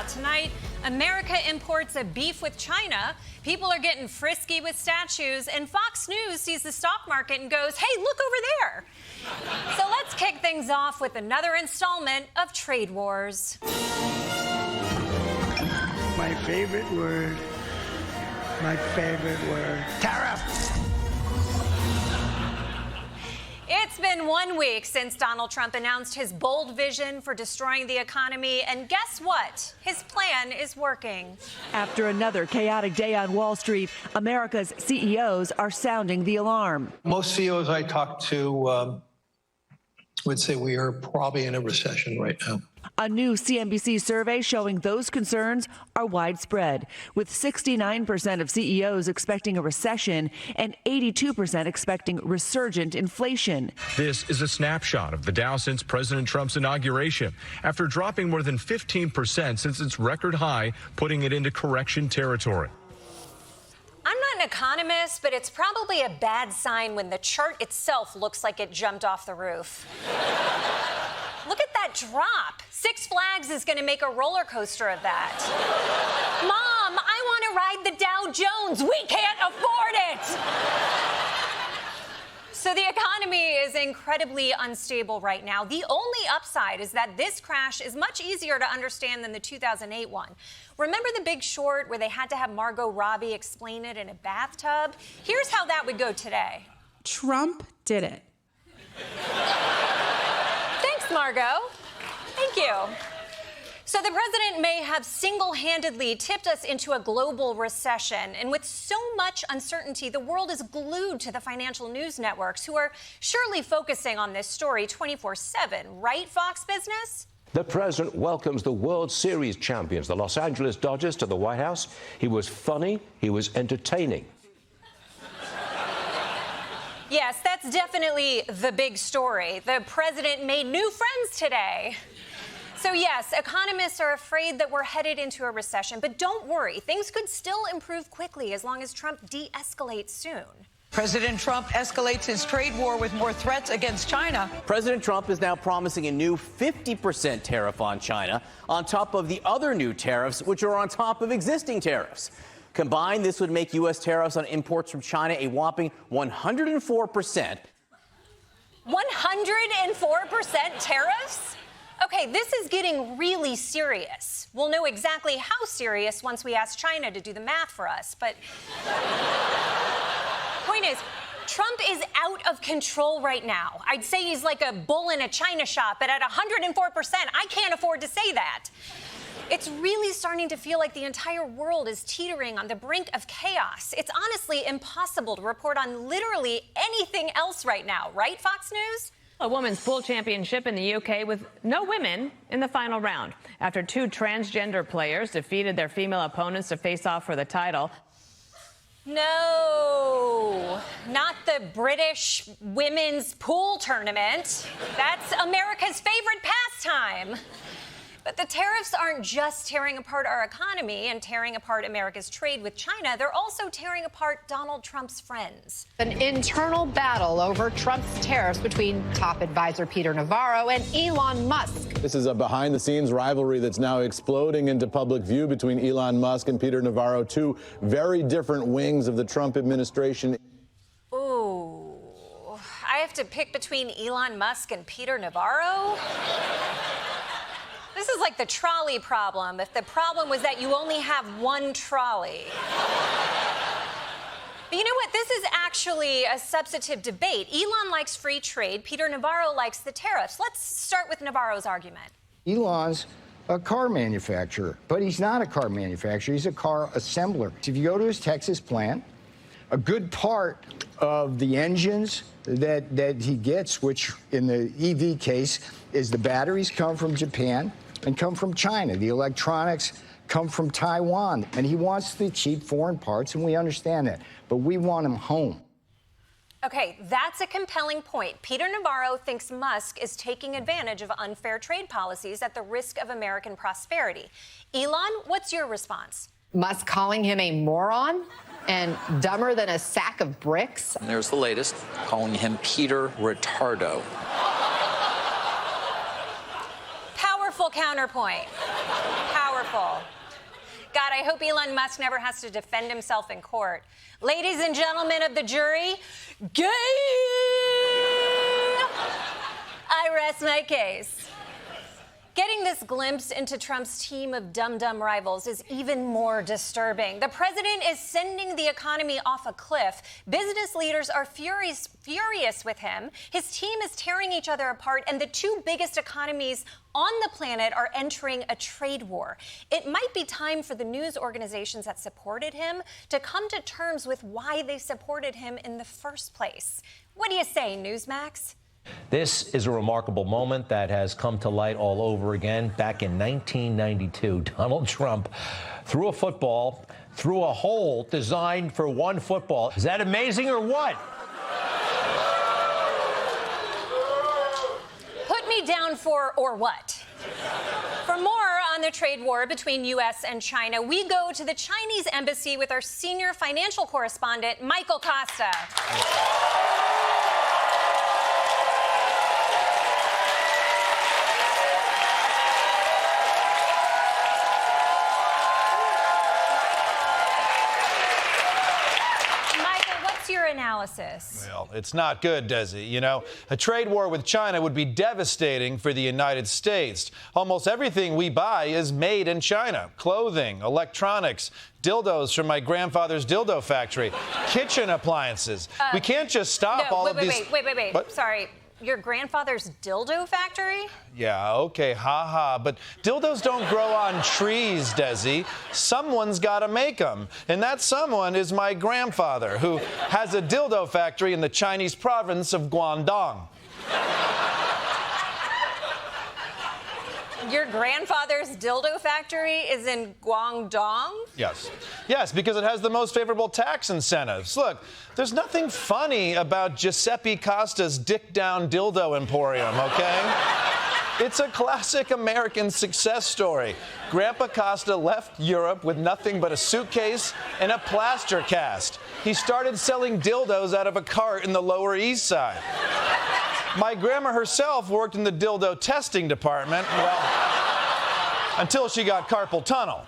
out tonight. America imports a beef with China. People are getting frisky with statues. And Fox News sees the stock market and goes, hey, look over there. So let's kick things off with another installment of Trade Wars. My favorite word, tariffs. It's been 1 week since Donald Trump announced his bold vision for destroying the economy, and guess what? His plan is working. After another chaotic day on Wall Street, America's CEOs are sounding the alarm. Most CEOs I talk to would say we are probably in a recession right now. A new CNBC survey showing those concerns are widespread, with 69% of CEOs expecting a recession and 82% expecting resurgent inflation. This is a snapshot of the Dow since President Trump's inauguration, after dropping more than 15% since its record high, putting it into correction territory. I'm not an economist, but it's probably a bad sign when the chart itself looks like it jumped off the roof. Look at that drop. Six Flags is going to make a roller coaster of that. Mom, I want to ride the Dow Jones. We can't afford it. So the economy is incredibly unstable right now. The only upside is that this crash is much easier to understand than the 2008 one. Remember The Big Short, where they had to have Margot Robbie explain it in a bathtub? Here's how that would go today. Trump did it. Thanks, Margot. Thank you. So the president may have single-handedly tipped us into a global recession. And with so much uncertainty, the world is glued to the financial news networks, who are surely focusing on this story 24/7. Right, Fox Business? The president welcomes the World Series champions, the Los Angeles Dodgers, to the White House. He was funny. He was entertaining. Yes, that's definitely the big story. The president made new friends today. So yes, economists are afraid that we're headed into a recession, but don't worry, things could still improve quickly as long as Trump de-escalates soon. President Trump escalates his trade war with more threats against China. President Trump is now promising a new 50% tariff on China, on top of the other new tariffs, which are on top of existing tariffs. Combined, this would make U.S. tariffs on imports from China a whopping 104%. 104% tariffs? Okay, this is getting really serious. We'll know exactly how serious once we ask China to do the math for us, but... Point is, Trump is out of control right now. I'd say he's like a bull in a china shop, but at 104%, I can't afford to say that. It's really starting to feel like the entire world is teetering on the brink of chaos. It's honestly impossible to report on literally anything else right now, right, Fox News? A women's pool championship in the UK with no women in the final round, after two transgender players defeated their female opponents to face off for the title. No, not the British women's pool tournament. That's America's favorite pastime. But the tariffs aren't just tearing apart our economy and tearing apart America's trade with China. They're also tearing apart Donald Trump's friends. An internal battle over Trump's tariffs between top advisor Peter Navarro and Elon Musk. This is a behind-the-scenes rivalry that's now exploding into public view between Elon Musk and Peter Navarro, two very different wings of the Trump administration. Ooh, I have to pick between Elon Musk and Peter Navarro? This is like the trolley problem. If the problem was that you only have one trolley. But you know what? This is actually a substantive debate. Elon likes free trade. Peter Navarro likes the tariffs. Let's start with Navarro's argument. Elon's a car manufacturer, but he's not a car manufacturer. He's a car assembler. If you go to his Texas plant, a good part of the engines that he gets, which in the EV case is the batteries, come from Japan and come from China. The electronics come from Taiwan. And he wants the cheap foreign parts, and we understand that. But we want him home. Okay, that's a compelling point. Peter Navarro thinks Musk is taking advantage of unfair trade policies at the risk of American prosperity. Elon, what's your response? Musk calling him a moron and dumber than a sack of bricks. And there's the latest, calling him Peter Retardo. Powerful counterpoint. Powerful. God, I hope Elon Musk never has to defend himself in court. Ladies and gentlemen of the jury, gay! I rest my case. Getting this glimpse into Trump's team of dumb rivals is even more disturbing. The president is sending the economy off a cliff. Business leaders are furious with him. His team is tearing each other apart, and the two biggest economies on the planet are entering a trade war. It might be time for the news organizations that supported him to come to terms with why they supported him in the first place. What do you say, Newsmax? This is a remarkable moment that has come to light all over again. Back in 1992, Donald Trump threw a football through a hole designed for one football. Is that amazing or what? Put me down for or what? For more on the trade war between U.S. and China, we go to the Chinese embassy with our senior financial correspondent, Michael Kosta. Analysis. Well, it's not good, Desi. You know, a trade war with China would be devastating for the United States. Almost everything we buy is made in China. Clothing, electronics, dildos from my grandfather's dildo factory, kitchen appliances. We can't just stop all of these... Wait. What? Sorry. Your grandfather's dildo factory? Yeah, okay, haha. But dildos don't grow on trees, Desi. Someone's got to make them. And that someone is my grandfather, who has a dildo factory in the Chinese province of Guangdong. Your grandfather's dildo factory is in Guangdong? Yes, because it has the most favorable tax incentives. Look, there's nothing funny about Giuseppe Costa's dick-down dildo emporium, okay? It's a classic American success story. Grandpa Kosta left Europe with nothing but a suitcase and a plaster cast. He started selling dildos out of a cart in the Lower East Side. My grandma herself worked in the dildo testing department, well, until she got carpal tunnel.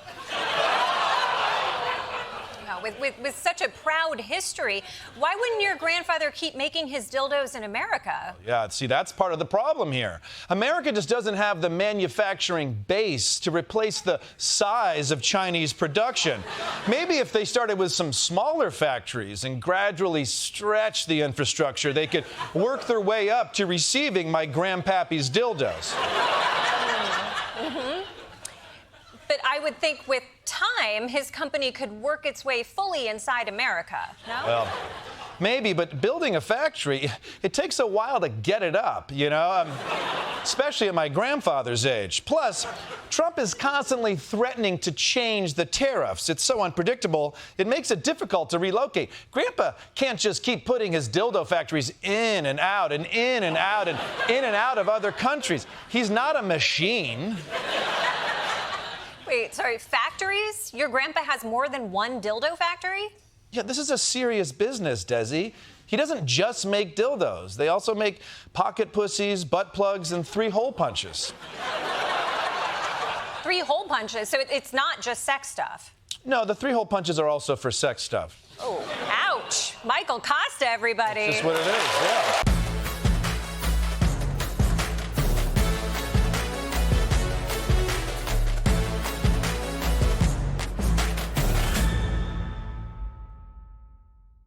With such a proud history, why wouldn't your grandfather keep making his dildos in America? Yeah, see, that's part of the problem here. America just doesn't have the manufacturing base to replace the size of Chinese production. Maybe if they started with some smaller factories and gradually stretched the infrastructure, they could work their way up to receiving my grandpappy's dildos. But I would think with time, his company could work its way fully inside America, no? Well, maybe, but building a factory, it takes a while to get it up, you know, especially at my grandfather's age. Plus, Trump is constantly threatening to change the tariffs. It's so unpredictable, it makes it difficult to relocate. Grandpa can't just keep putting his dildo factories in and out and in and out and in and out of other countries. He's not a machine. Wait, sorry, factories? Your grandpa has more than one dildo factory? Yeah, this is a serious business, Desi. He doesn't just make dildos. They also make pocket pussies, butt plugs, and 3-hole punches. 3-hole punches? So it's not just sex stuff? No, the 3-hole punches are also for sex stuff. Oh, ouch. Michael Kosta, everybody. That's just what it is, yeah.